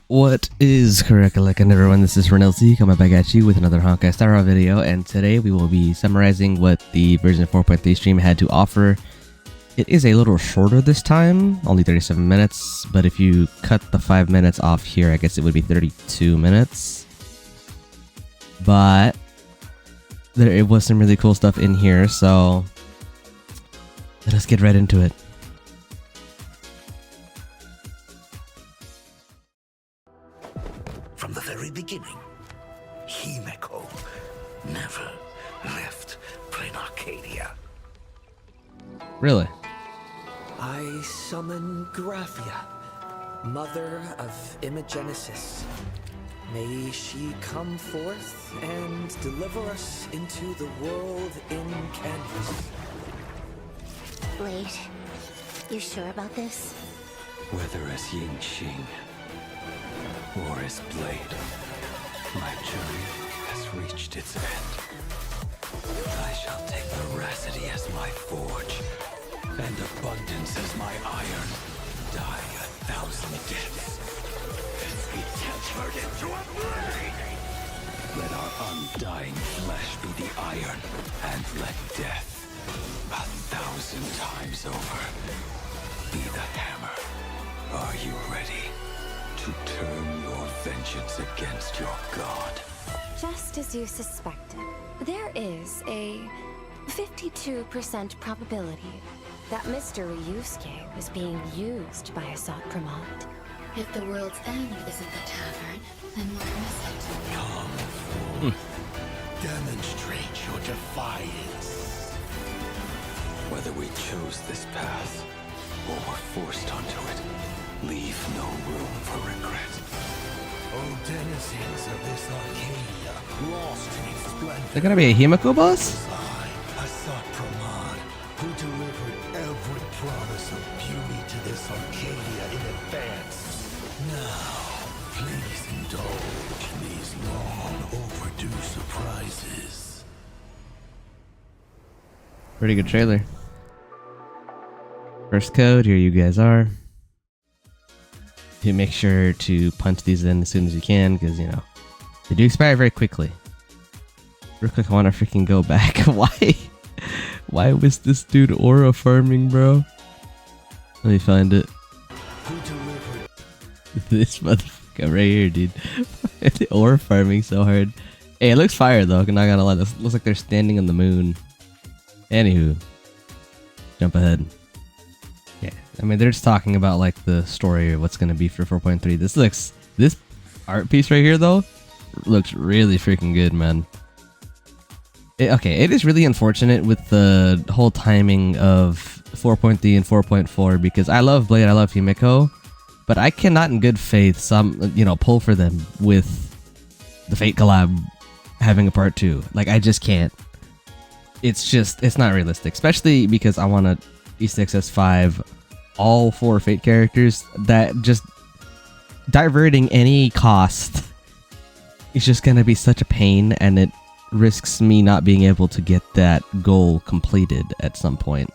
What is correct, like everyone? This is Hsr'S coming back at you with another Honkai Star Rail video, and today we will be summarizing what the version 4.3 stream had to offer. It is a little shorter this time, only 37 minutes, but if you cut the 5 minutes off here, I guess it would be 32 minutes. But it was some really cool stuff in here, so let us get right into it. From the very beginning, Himeko never left Plain Arcadia. Really? I summon Graphia, mother of Imogenesis. May she come forth and deliver us into the world in canvas. Blade, you sure about this? Whether as Yingqing or as Blade, my journey has reached its end. I shall take veracity as my forge, and abundance as my iron. Die 1,000 deaths, and be tempered into a blade! Let our undying flesh be the iron, and let death, 1,000 times over, be the hammer. Are you ready to turn your vengeance against your god? Just as you suspected, there is a 52% probability that Mr. Ryusuke was being used by Hsr'S. If the world's end isn't the tavern, then what is it? Come forth. Demonstrate your defiance. Whether we chose this path or were forced onto it, leave no room for regret. O denizens of this Arcadia, lost in its splendor. They're gonna be a Himeko boss? Was I, Hsr'S, who delivered every promise of beauty to this Arcadia in advance. Now, please indulge these long overdue surprises. Pretty good trailer. First code, here you guys are. You make sure to punch these in as soon as you can, because, you know, they do expire very quickly. Real quick, I want to freaking go back. Why was this dude aura farming, bro? Let me find it. This motherfucker right here, dude. The aura farming so hard. Hey, it looks fire, though. I'm not gonna lie. This looks like they're standing on the moon. Anywho. Jump ahead. Yeah, I mean, they're just talking about like the story of what's gonna be for 4.3. This art piece right here though looks really freaking good, man. Okay, it is really unfortunate with the whole timing of 4.3 and 4.4 because I love Blade, I love Himeko, but I cannot in good faith pull for them with the Fate collab having a part 2. Like, I just can't. It's not realistic, especially because I want to E6S5 all 4 Fate characters. That just diverting any cost is just gonna be such a pain, and it risks me not being able to get that goal completed at some point.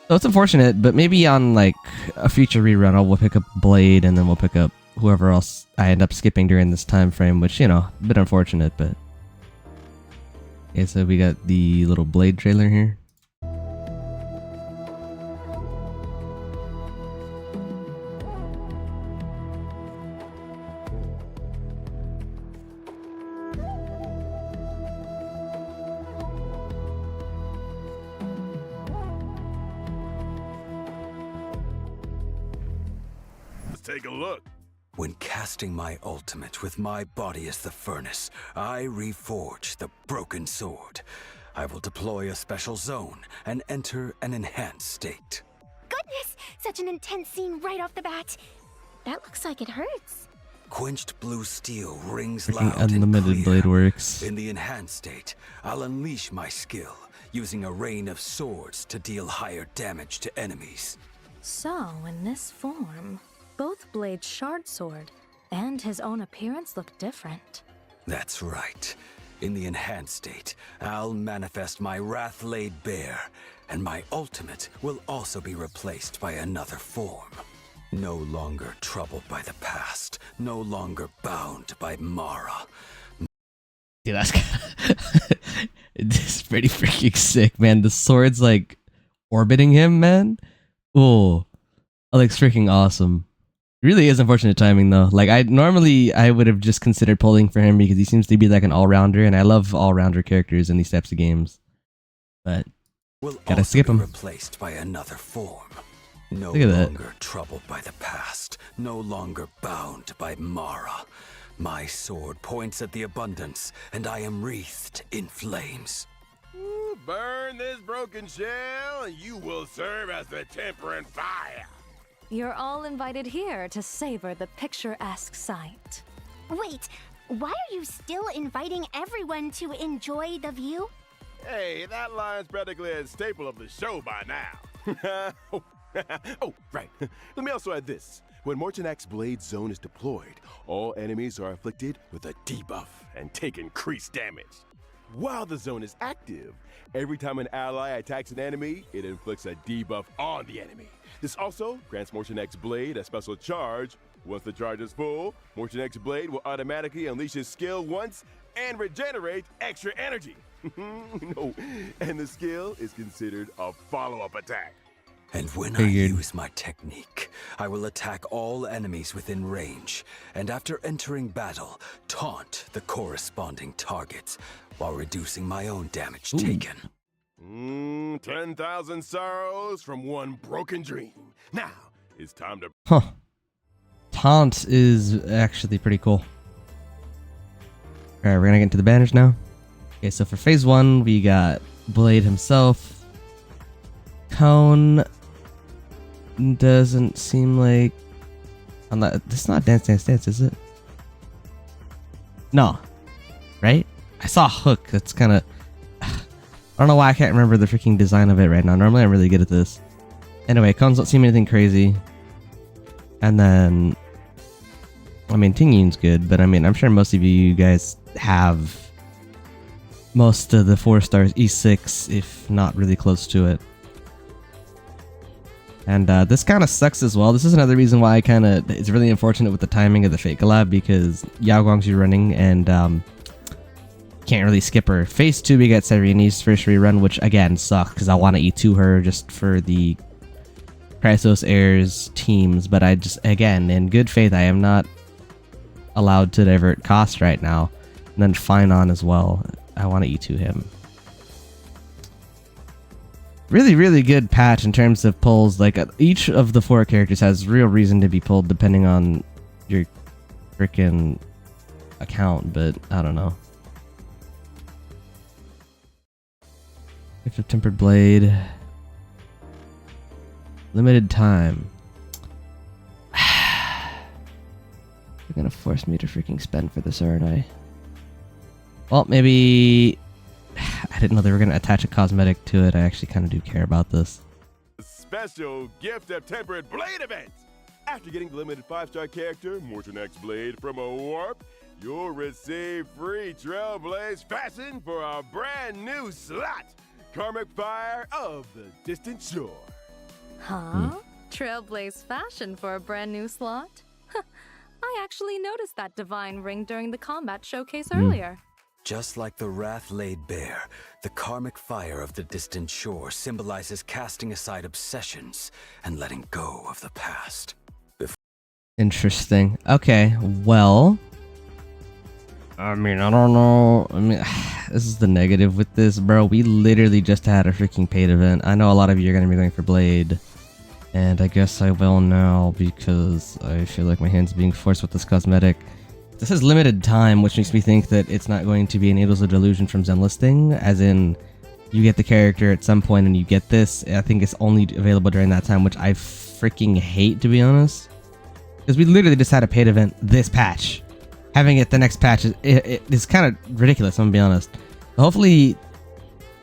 So it's unfortunate, but maybe on like a future rerun we'll pick up Blade and then we'll pick up whoever else I end up skipping during this time frame, which, you know, a bit unfortunate, but yeah. So we got the little Blade trailer here. Take a look. When casting my ultimate with my body as the furnace, I reforge the broken sword. I will deploy a special zone and enter an enhanced state. Goodness! Such an intense scene right off the bat. That looks like it hurts. Quenched blue steel rings Freaking loud unlimited and clear. blade works. In the enhanced state, I'll unleash my skill, using a rain of swords to deal higher damage to enemies. So, in this form, both Blade's shard sword and his own appearance look different. That's right. In the enhanced state, I'll manifest my wrath laid bare, and my ultimate will also be replaced by another form. No longer troubled by the past, no longer bound by Mara. Dude, that's it's pretty freaking sick, man. The sword's like orbiting him, man. Oh, that looks freaking awesome. Really is unfortunate timing though. Like I would have just considered pulling for him because he seems to be like an all-rounder, and I love all-rounder characters in these types of games. But gotta skip him. Replaced by another form. No Look at that. longer troubled by the past, no longer bound by Mara. My sword points at the abundance, and I am wreathed in flames. Ooh, burn this broken shell, and you will serve as the tempering fire. You're all invited here to savor the picturesque sight. Wait, why are you still inviting everyone to enjoy the view? Hey, that line's practically a staple of the show by now. Oh, right. Let me also add this. When Mortenax Blade Zone is deployed, all enemies are afflicted with a debuff and take increased damage. While the zone is active, every time an ally attacks an enemy, it inflicts a debuff on the enemy. This also grants Mortenax Blade a special charge. Once the charge is full, Mortenax Blade will automatically unleash his skill once and regenerate extra energy. No, and the skill is considered a follow-up attack. And when I use my technique, I will attack all enemies within range, and after entering battle, taunt the corresponding targets, while reducing my own damage taken. 10,000 sorrows from one broken dream. Now, it's time to... Huh. Taunt is actually pretty cool. Alright, we're gonna get into the banners now. Okay, so for phase 1, we got Blade himself. Cone doesn't seem like... This is not Dance Dance Dance, is it? No. Right? I saw Hook. That's kind of... I don't know why I can't remember the freaking design of it right now. Normally I'm really good at this. Anyway, cones don't seem anything crazy. And then... I mean, Ting Yun's good, but I mean, I'm sure most of you guys have most of the 4 stars E6, if not really close to it. And this kind of sucks as well. This is another reason why it's really unfortunate with the timing of the Fate collab, because Yao Guang's running and can't really skip her. Phase 2 we get Cyrene's first rerun, which again sucks because I want to E2 her just for the Chrysos Heirs teams, but I just, again, in good faith, I am not allowed to divert costs right now. And then Phainon as well. I want to E2 him. Really, really good patch in terms of pulls. Like, each of the 4 characters has real reason to be pulled depending on your freaking account, but I don't know. Gift of Tempered Blade. Limited time. You're gonna force me to freaking spend for this, aren't I? Well, maybe... I didn't know they were gonna attach a cosmetic to it. I actually kind of do care about this. Special Gift of Tempered Blade event! After getting the limited 5-star character, Mortenax Blade from a warp, you'll receive free Trailblaze fashion for a brand new slot! Karmic Fire of the Distant Shore. Huh? Trailblaze fashion for a brand new slot? I actually noticed that divine ring during the combat showcase earlier. Just like the wrath laid bare, the karmic fire of the distant shore symbolizes casting aside obsessions and letting go of the past. Interesting. Okay, well... I mean, I don't know. I mean, this is the negative with this, bro. We literally just had a freaking paid event. I know a lot of you are going to be going for Blade. And I guess I will now because I feel like my hand's being forced with this cosmetic. This is limited time, which makes me think that it's not going to be an Angels of Delusion from Zen listing, as in you get the character at some point and you get this. I think it's only available during that time, which I freaking hate, to be honest. Because we literally just had a paid event this patch. Having it the next patch is kind of ridiculous, I'm gonna be honest. Hopefully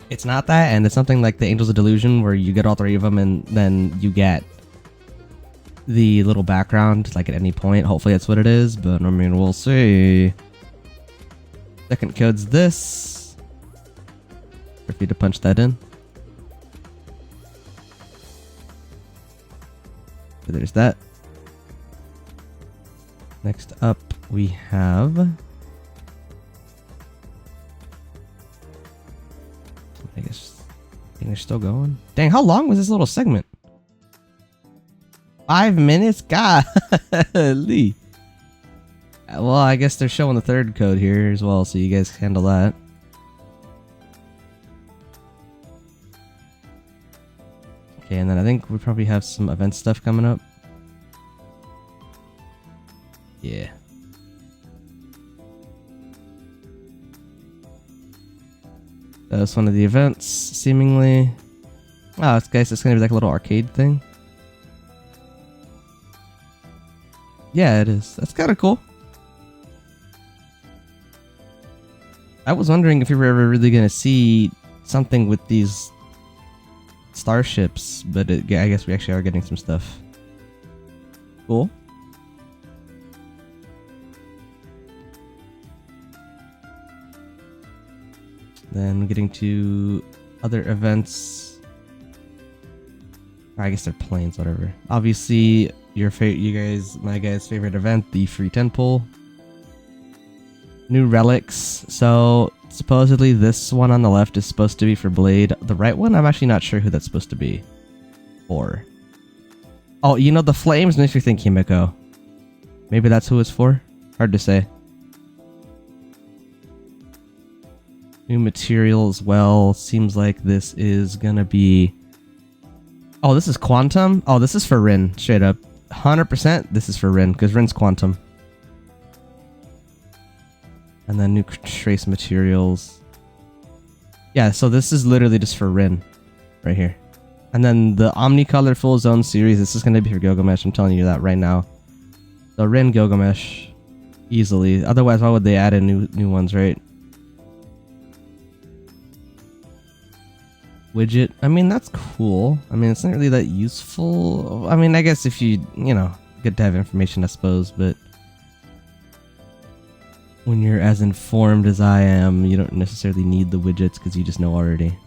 it's not that, and it's something like the Angels of Delusion where you get all 3 of them and then you get the little background like at any point. Hopefully that's what it is, but I mean, we'll see. Second code's this. For you to punch that in. So there's that. Next up, we have. I guess they're still going. Dang, how long was this little segment? 5 minutes? Golly. Well, I guess they're showing the third code here as well, so you guys handle that. Okay, and then I think we probably have some event stuff coming up. Yeah. That's one of the events, seemingly. Oh, it's guys, it's gonna be like a little arcade thing. Yeah, it is. That's kind of cool. I was wondering if we were ever really gonna see something with these starships, but I guess we actually are getting some stuff. Cool. Then getting to other events. I guess they're planes, whatever. Obviously, my guys' favorite event, the free 10 pull. New relics. So supposedly this one on the left is supposed to be for Blade. The right one, I'm actually not sure who that's supposed to be for. Oh, you know, the flames makes me think Himiko. Maybe that's who it's for? Hard to say. New material as well. Seems like this is gonna be... Oh, this is Quantum? Oh, this is for Rin, straight up. 100% this is for Rin, because Rin's Quantum. And then new trace materials. Yeah, so this is literally just for Rin. Right here. And then the Omnicolor Full Zone series, this is gonna be for Gilgmesh, I'm telling you that right now. So Rin, Gilgmesh. Easily. Otherwise, why would they add in new ones, right? Widget. I mean, that's cool. I mean, it's not really that useful. I mean, I guess if you know, good to have information, I suppose, but when you're as informed as I am, you don't necessarily need the widgets because you just know already.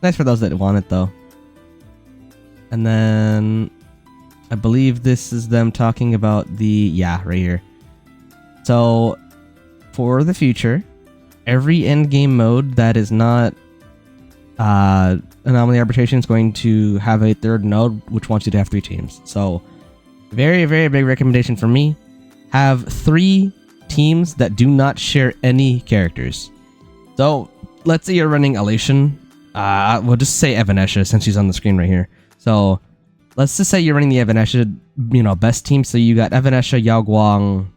Nice for those that want it, though. And then I believe this is them talking about the... Yeah, right here. So, for the future, every endgame mode that is not Anomaly Arbitration is going to have a third node, which wants you to have 3 teams. So, very, very big recommendation for me. Have 3 teams that do not share any characters. So, let's say you're running Elation. We'll just say Evanesha since she's on the screen right here. So, let's just say you're running the Evanesha, best team. So, you got Evanesha, Yao Guang,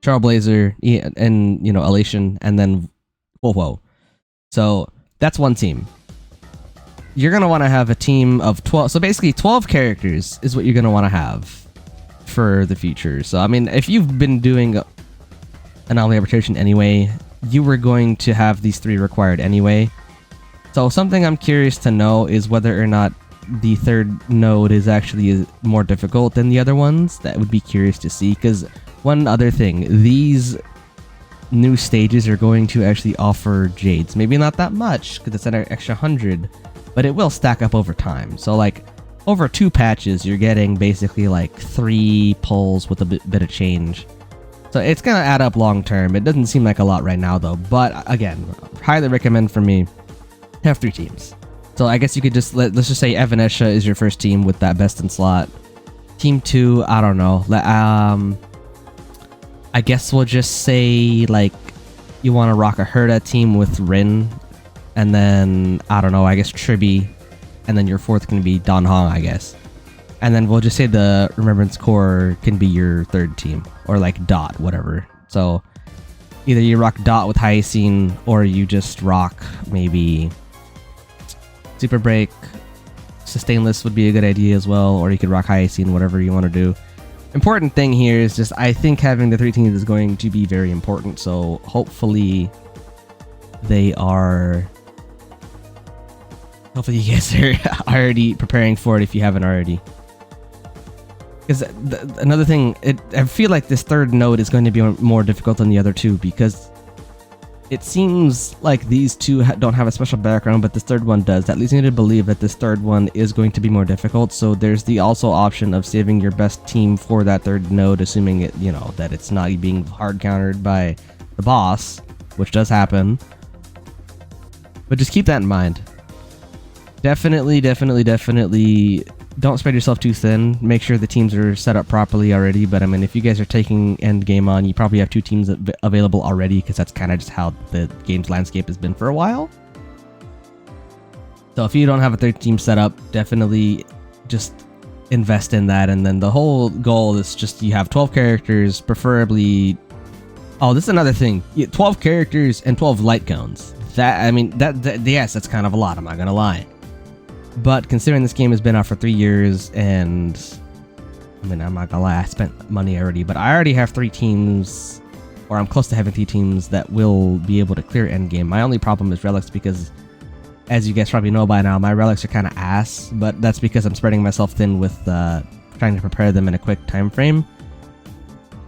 Trailblazer, and, Elation, and then Whoa. So, that's one team. You're going to want to have a team of 12. So, basically, 12 characters is what you're going to want to have for the future. So, I mean, if you've been doing Anomaly Arbitration anyway, you were going to have these 3 required anyway. So, something I'm curious to know is whether or not the third node is actually more difficult than the other ones. That would be curious to see. Because, one other thing, these new stages are going to actually offer Jades. Maybe not that much, because it's an extra 100, but it will stack up over time. So, like, over 2 patches, you're getting basically, like, 3 pulls with a bit of change. So, it's going to add up long term. It doesn't seem like a lot right now, though. But, again, highly recommend for me, have 3 teams. So, I guess you could just, let's just say Evanesha is your first team with that best in slot. Team 2, I don't know. I guess we'll just say, like, you want to rock a Herda team with Rin, and then, I don't know, I guess Tribi, and then your 4th can be Dan Hong, I guess. And then we'll just say the Remembrance Corps can be your 3rd team, or like Dot, whatever. So, either you rock Dot with Hyacine, or you just rock, maybe, Super Break. Sustainless would be a good idea as well, or you could rock Hyacine, whatever you want to do. Important thing here is just, I think having the 3 teams is going to be very important, so hopefully they are... Hopefully you guys are already preparing for it if you haven't already. Because another thing, I feel like this third node is going to be more difficult than the other 2, because it seems like these two don't have a special background, but this third one does. That leads me to believe that this third one is going to be more difficult. So there's the also option of saving your best team for that third node, assuming it, you know, that it's not being hard countered by the boss, which does happen. But just keep that in mind. Definitely don't spread yourself too thin. Make sure the teams are set up properly already. But I mean, if you guys are taking Endgame on, you probably have 2 teams available already, because that's kind of just how the game's landscape has been for a while. So if you don't have a third team set up, definitely just invest in that. And then the whole goal is just you have 12 characters, preferably. Oh, this is another thing. 12 characters and 12 light cones. That, I mean, yes, that's kind of a lot. I'm not gonna lie. But considering this game has been out for 3 years, and I mean, I'm not gonna lie, I spent money already, but I already have 3 teams, or I'm close to having 3 teams that will be able to clear endgame. My only problem is relics, because as you guys probably know by now, my relics are kind of ass, but that's because I'm spreading myself thin with trying to prepare them in a quick time frame.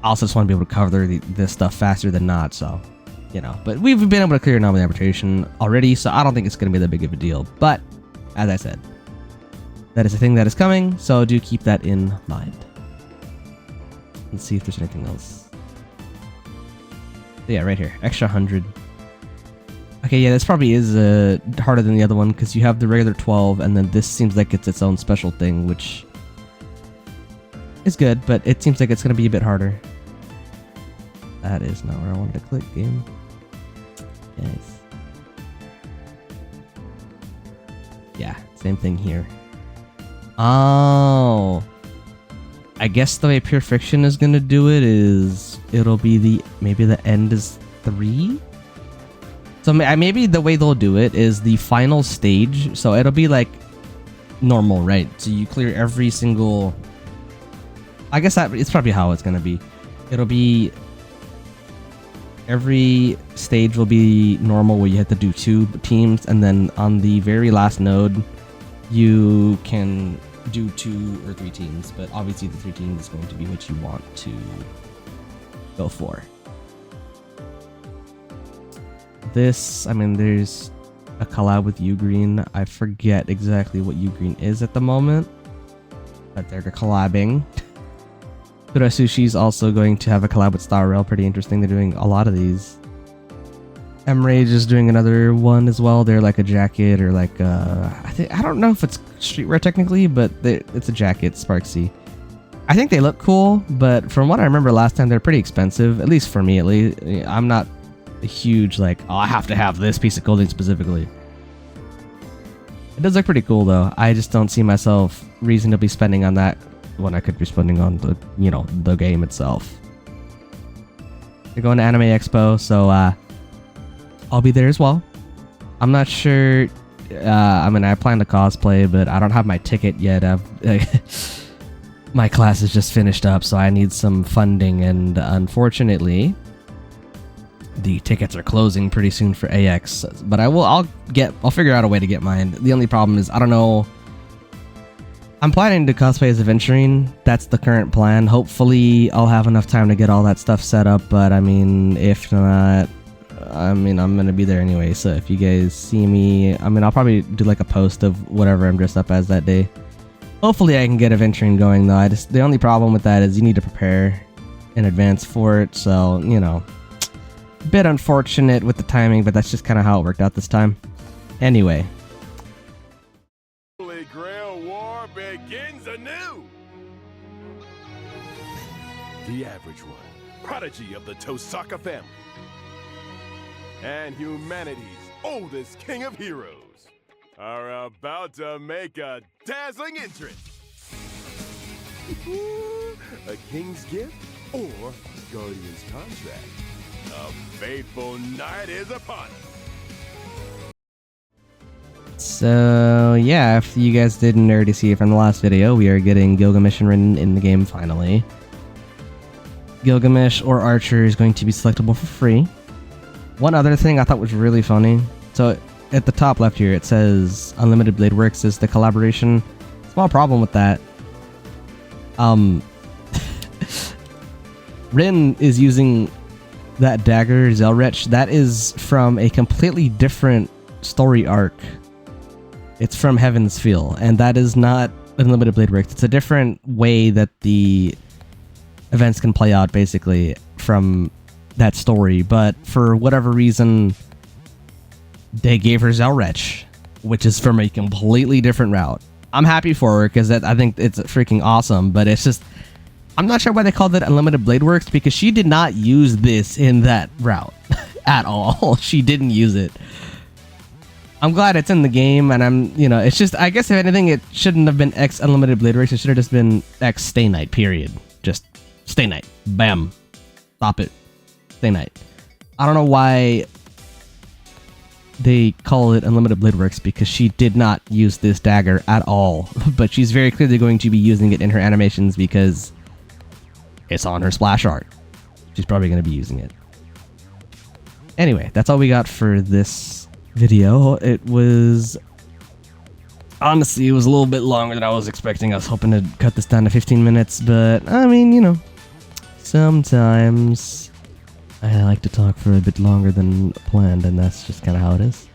I also just want to be able to cover this stuff faster than not, so, you know. But we've been able to clear anomaly arbitration already, so I don't think it's going to be that big of a deal. But as I said, that is a thing that is coming, so do keep that in mind. Let's see if there's anything else. Yeah, right here. Extra 100. Okay, yeah, this probably is harder than the other one, because you have the regular 12, and then this seems like it's its own special thing, which is good, but it seems like it's going to be a bit harder. That is not where I wanted to click, game. Yes. Yeah, same thing here. Oh, I guess the way Pure Fiction is gonna do it is it'll be maybe the end is 3. So maybe the way they'll do it is the final stage. So it'll be like normal, right? So you clear every single. I guess that it's probably how it's gonna be. It'll be every stage will be normal, where you have to do 2 teams, and then on the very last node you can do 2 or 3 teams, but obviously the 3 teams is going to be what you want to go for. This, I mean, there's a collab with Ugreen. I forget exactly what Ugreen is at the moment, but they're collabing. Kura Sushi's also going to have a collab with Star Rail. Pretty interesting. They're doing a lot of these. Mrage is doing another one as well. They're like a jacket, or like I don't know if it's streetwear technically, but it's a jacket, Sparksy. I think they look cool, but from what I remember last time, they're pretty expensive. At least for me, at least. I'm not a huge like, oh, I have to have this piece of clothing specifically. It does look pretty cool though. I just don't see myself reasonably spending on that when I could be spending on the, you know, the game itself. They're going to Anime Expo, so I'll be there as well. I'm not sure. I mean, I plan to cosplay, but I don't have my ticket yet. My class is just finished up, so I need some funding, and unfortunately, the tickets are closing pretty soon for AX. But I'll figure out a way to get mine. The only problem is I don't know. I'm planning to cosplay as Aventurine. That's the current plan. Hopefully, I'll have enough time to get all that stuff set up. But I mean, if not, I mean, I'm gonna be there anyway. So if you guys see me, I mean, I'll probably do like a post of whatever I'm dressed up as that day. Hopefully, I can get Aventurine going though. The only problem with that is you need to prepare in advance for it. So, you know, a bit unfortunate with the timing, but that's just kind of how it worked out this time. Anyway. Holy Grail War begins anew! The average one, prodigy of the Tosaka family, and humanity's oldest king of heroes, are about to make a dazzling entrance. A king's gift or guardian's contract? A fateful night is upon us. So yeah, if you guys didn't already see it from the last video, we are getting Gilgmesh and Rin in the game finally. Gilgmesh or Archer is going to be selectable for free. One other thing I thought was really funny. So at the top left here, it says Unlimited Blade Works is the collaboration. Small problem with that. Rin is using that dagger, Hsr'S, that is from a completely different story arc. It's from Heaven's Feel, and that is not Unlimited Blade Works. It's a different way that the events can play out, basically, from that story. But for whatever reason, they gave her Hsr'S, which is from a completely different route. I'm happy for her, because I think it's freaking awesome, but it's just... I'm not sure why they called it Unlimited Blade Works, because she did not use this in that route at all. She didn't use it. I'm glad it's in the game, and it's just, I guess if anything, it shouldn't have been X Unlimited Blade Works. It should have just been X Stay Night, period. Just Stay Night. Bam. Stop it. Stay Night. I don't know why they call it Unlimited Blade Works, because she did not use this dagger at all. But she's very clearly going to be using it in her animations, because it's on her splash art. She's probably going to be using it. Anyway, that's all we got for this video. It was... honestly, it was a little bit longer than I was expecting. I was hoping to cut this down to 15 minutes, but I mean, sometimes I like to talk for a bit longer than planned, and that's just kind of how it is.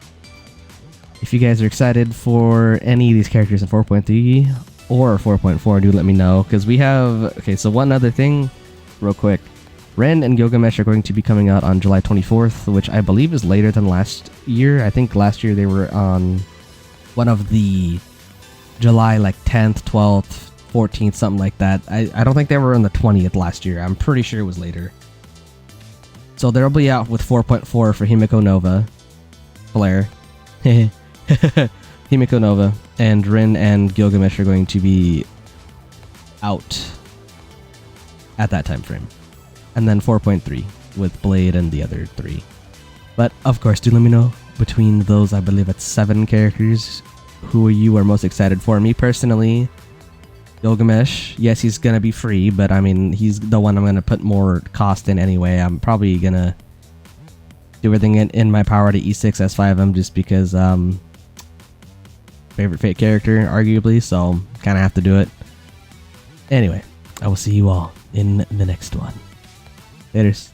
If you guys are excited for any of these characters in 4.3 or 4.4, do let me know, because we have... okay, so one other thing, real quick. Ren and Gilgmesh are going to be coming out on July 24th, which I believe is later than last year. I think last year they were on one of the July, 10th, 12th, 14th, something like that. I don't think they were on the 20th last year. I'm pretty sure it was later. So they'll be out with 4.4 for Himiko Nova, Blair, Himiko Nova, and Rin and Gilgamesh are going to be out at that time frame. And then 4.3 with Blade and the other 3. But of course, do let me know between those, I believe it's 7 characters, who you are most excited for. Me personally, Gilgamesh, yes, he's gonna be free, but I mean, he's the one I'm gonna put more cost in anyway. I'm probably gonna do everything in my power to E6 S5 him, just because favorite Fate character, arguably, so kind of have to do it. Anyway, I will see you all in the next one. Laters.